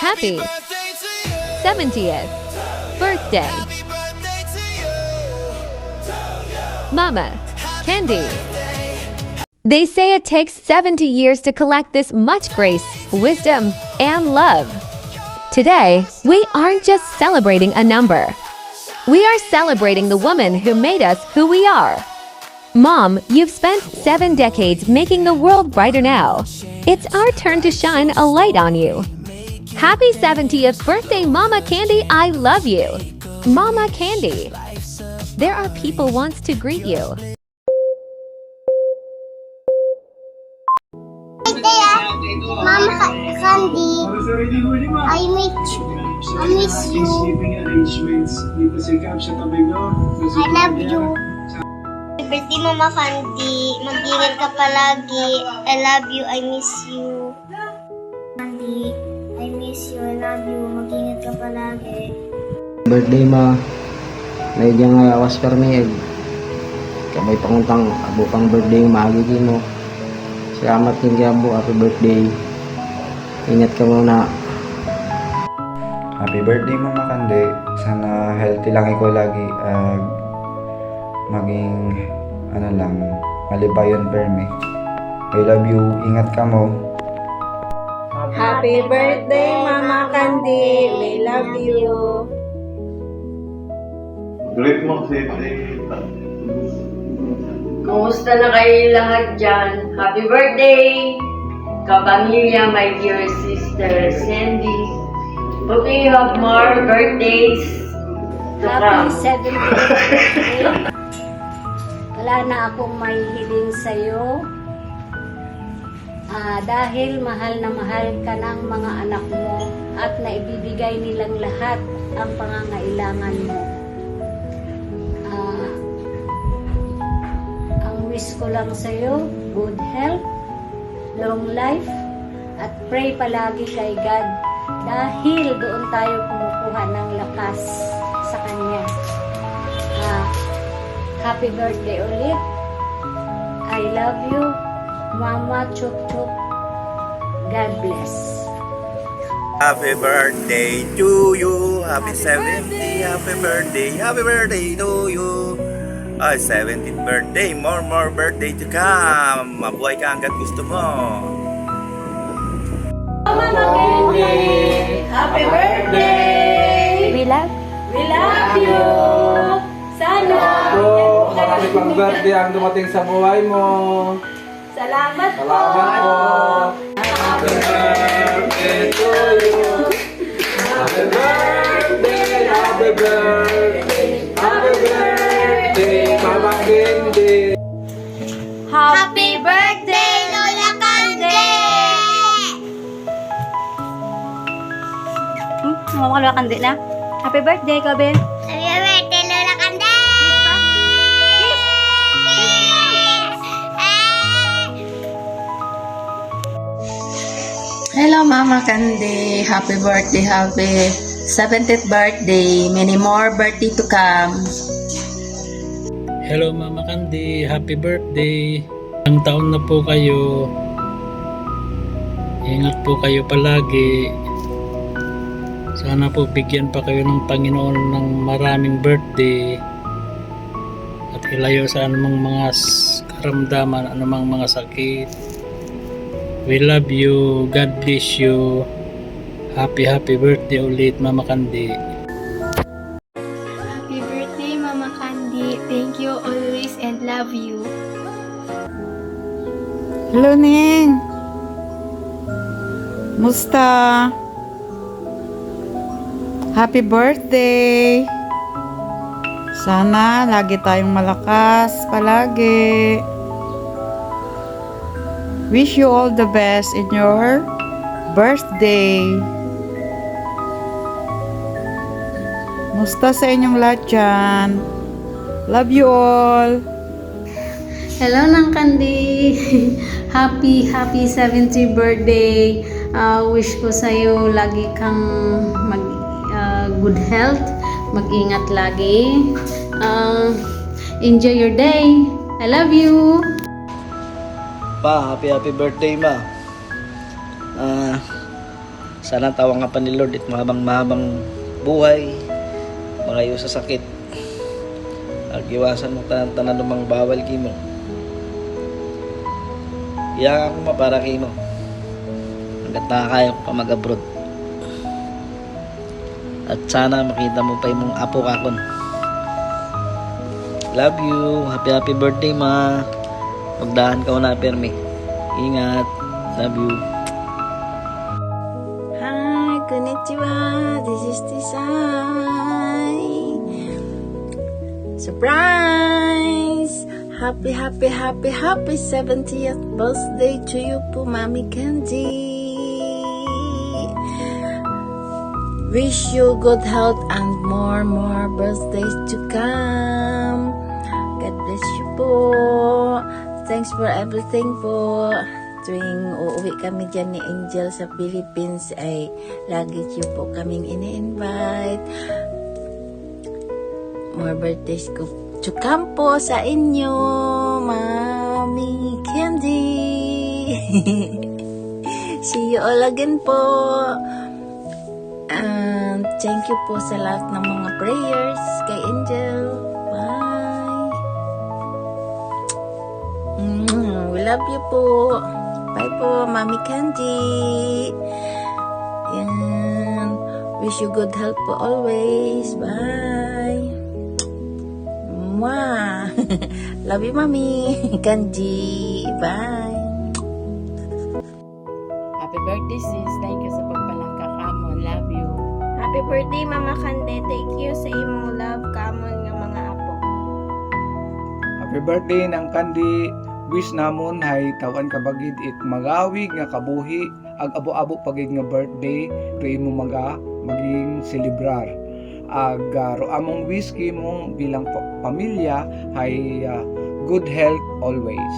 Happy 70th birthday, Mama Candy. They say it takes 70 years to collect this much grace, wisdom, and love. Today, we aren't just celebrating a number. We are celebrating the woman who made us who we are. Mom, you've spent 7 decades making the world brighter now. It's our turn to shine a light on you. Happy 70th birthday, Mama Candy. I love you. Mama Candy. There are people wants to greet you. Mama Candy, I miss you. I love you. Birthday Mama Candy, mag-ingat ka palagi. I love you, I miss you. Candy, I miss you, I love you. Mag-ingat ka palagi. Birthday ma, medyo nga awas permi kamay panguntang abukang birthday magiging mo. Salamat din gabo, happy birthday. Ingat ka muna. Happy birthday Mama Candy. Sana healthy lang ikaw lagi. Maging malibayon permi. I love you. Ingat ka mo. Happy birthday, Mama Candy. We love you. Great mo si Tita. Kumusta na kayo lahat dyan? Happy birthday! Kapamilya, my dear sister Sandy. Hope you have more birthdays to come. Happy 70th birthday. Wala na akong may hiling sa'yo. Dahil mahal na mahal ka ng mga anak mo at naibibigay nilang lahat ang pangangailangan mo. Wish ko lang sa'yo, good health, long life, at pray palagi kay God dahil doon tayo kumukuha ng lakas sa Kanya. Happy birthday ulit. I love you, Mama Chup Chup. God bless. Happy birthday to you. Happy 70th. Happy birthday to you. 17th birthday, more birthday to come. Mabuhay ka hanggat gusto mo. Mama Candy, happy birthday! We love you! Sana! Marami pang birthday ang dumating sa buhay mo. Salamat po! Happy birthday to you. Happy birthday, happy birthday, happy birthday, Mama Candy. Happy birthday, Lola Candy! Mama Lola Candy na. Happy birthday, Gabi. Happy birthday, Lola Candy! Hello Mama Candy, happy birthday, happy 70th birthday, many more birthday to come. Hello Mama Candy, happy birthday. Ilang taon na po kayo. Ingat po kayo palagi. Sana po bigyan pa kayo ng Panginoon ng maraming birthday. At ilayo sa anumang mga karamdaman, anumang mga sakit. We love you. God bless you. Happy birthday ulit Mama Candy. Happy birthday Mama Candy. Thank you always and love you. Hello Ning. Musta? Happy birthday. Sana lagi tayong malakas palagi. Wish you all the best in your birthday. Musta sa inyong lahat dyan? Love you all. Hello Nang Candy. Happy 70th birthday. Wish ko sa'yo lagi kang good health. Mag-ingat lagi. Enjoy your day. I love you. Pa, happy birthday ma. Sana tawang nga pa ni Lord at mahabang buhay, magayo sa sakit. Iwasan mo tanan lumang bawal kimo. Iya ako mapara kimo. Hanggat nakakaya ko pa mag-abroad. At sana makita mo pa yung apo kakon. Love you. Happy birthday, ma. Magdahan ka na, permi. Ingat. Love you. Hi, konnichiwa. This is Tisay. Surprise! Happy 70th birthday to you po, Mami Candy. Wish you good health and more birthdays to come. God bless you po. Thanks for everything po. Tuwing uuwi kami dyan ni Angel sa Philippines ay lagi niyo po kaming ini-invite. More birthdays ko to come po sa inyo, Mami Candy. See you all again po. And thank you po sa lahat ng mga prayers kay Angel. Bye. We love you po. Bye po, Mami Candy. And wish you good health po always. Bye. Mwah. Love you, Mami Candy. Bye. Happy birthday, sis. Thank you sa pagpalangka kamon. Love you. Happy birthday, Mama Kande. Thank you sa imong love kamon nga mga apo. Happy birthday ng Kandi. Wish namon hay tawan kabagid it magawig nga kabuhi ag abo-abo pagig nga birthday kay mo maging celebrar. Ag among whiskey mong bilang pamilya hay good health always.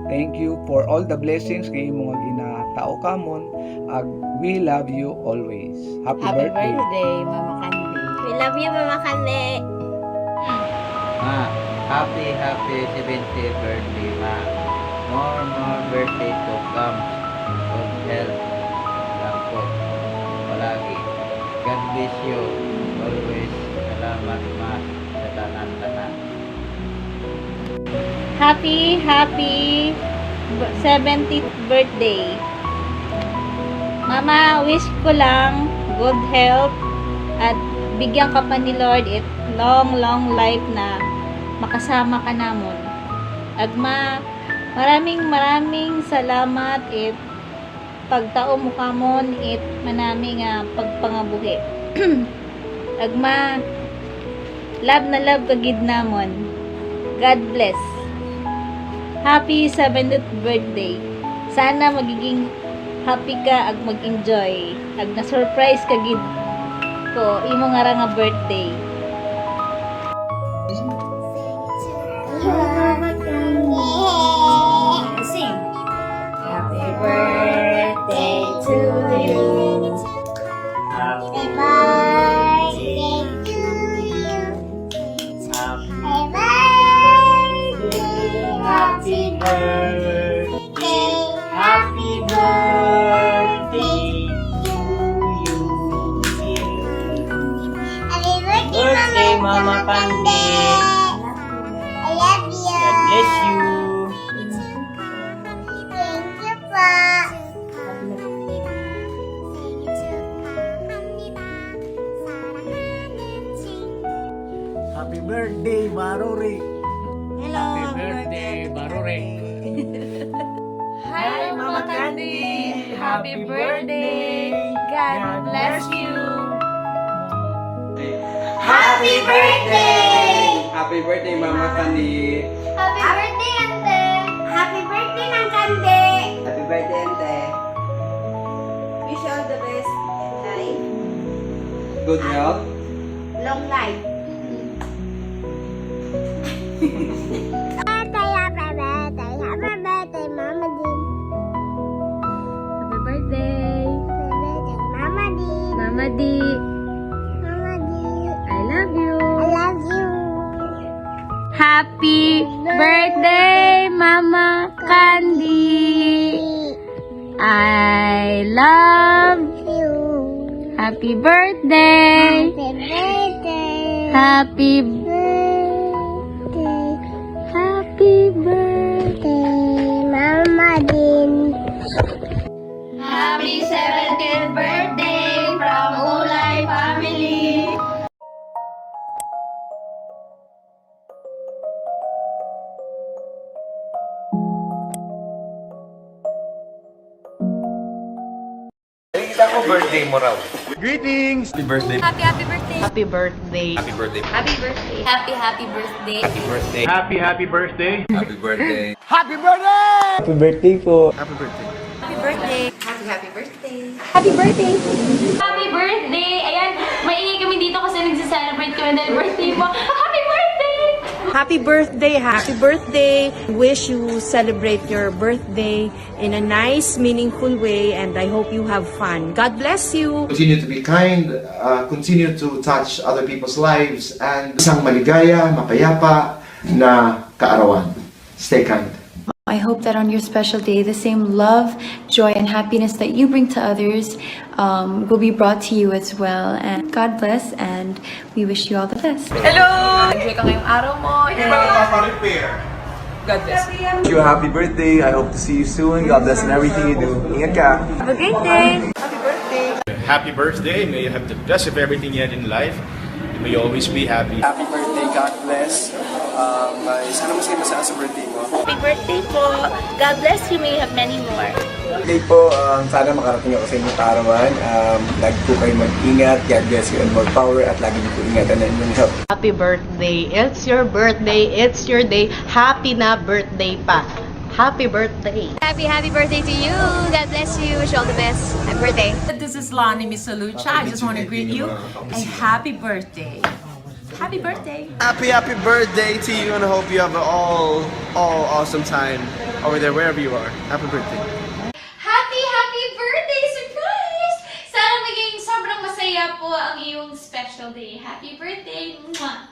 Thank you for all the blessings kay imong ginatao kamon. Ag we love you always. Happy birthday, Mama Candy. We love you, Mama Kande. Happy 70th birthday, ma. More birthday to come. Good health lang po. Palagi. God bless you always. Salamat, ma, sa tanan-tanan. Happy 70th birthday. Mama, wish ko lang good health at bigyan ka pa ni Lord it long life na makasama ka namon. Agma, maraming salamat it pagtao mo kamon it manami nga pagpangabuhi. Agma, love na love kagid namon. God bless. Happy 70th birthday. Sana magiging happy ka ag mag-enjoy. Ag na-surprise ka gid ko imo nga birthday. Sing. Happy birthday to you. Happy birthday to you. Happy birthday. Happy birthday. Happy birthday to you. Happy birthday, Mama Kande. I love you. God bless you. Thank you, Pa. Happy birthday, Baruri. Hello. Happy birthday, Barure. Hi, Mama Candy. Happy birthday. God bless you. Happy birthday. Happy birthday, Mama Kandi. Happy birthday, Ante. Happy birthday, Nang Kande. Happy birthday, Ante. Wish you all the best in life. Good health. Long life. Happy birthday, Mama D. I love you. Happy birthday, Mama Candy. I love You. Happy birthday! Happy birthday! Happy birthday! Happy birthday, Mama Din! Happy 70th birthday from Ulay family! Kita ko birthday mo raw. Greetings! Happy birthday. Happy birthday! Happy birthday. Happy birthday. Happy birthday! Happy birthday! Happy birthday. Happy birthday. Happy birthday. Happy birthday po! Happy birthday. Happy birthday! Happy birthday! Happy birthday! Happy birthday! Ayan, maingay kami dito kasi nagsa-celebrate kami dahil birthday mo. Happy birthday! Happy birthday, happy birthday. Wish you celebrate your birthday in a nice, meaningful way, and I hope you have fun. God bless you. Continue to be kind, continue to touch other people's lives, and isang maligaya, mapayapa na kaarawan. Stay kind. I hope that on your special day, the same love, joy, and happiness that you bring to others will be brought to you as well. And God bless, and we wish you all the best. Hello! Enjoy ka ngayong araw mo. God bless. Wish you a happy birthday. I hope to see you soon. God bless in everything you do. Ingat ka. Have a great day! Happy birthday. May you have the best of everything you had in life. May you always be happy. Happy birthday. God bless. Sana masaya sa birthday mo. Happy birthday po! God bless you, may you have many more. Birthday po. Sana makarating ako sa inyong kaarawan. Lagi po kayo mag-ingat. God bless you and more power. At lagi niyo po ingatan na inyong health. Happy birthday. It's your birthday. It's your day. Happy na birthday pa. Happy birthday. Happy birthday to you! God bless you! Wish you all the best! Happy birthday! This is Lonnie Misalucha. I just want to greet you a happy birthday. Happy birthday. Happy birthday to you, and I hope you have an all awesome time over there wherever you are. Happy birthday. Happy birthday! Surprise! Sana maging sobrang masaya po ang iyong special day. Happy birthday! Mwah!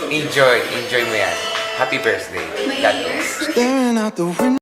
Enjoy mo yan. Happy birthday. God bless. Staring out the window.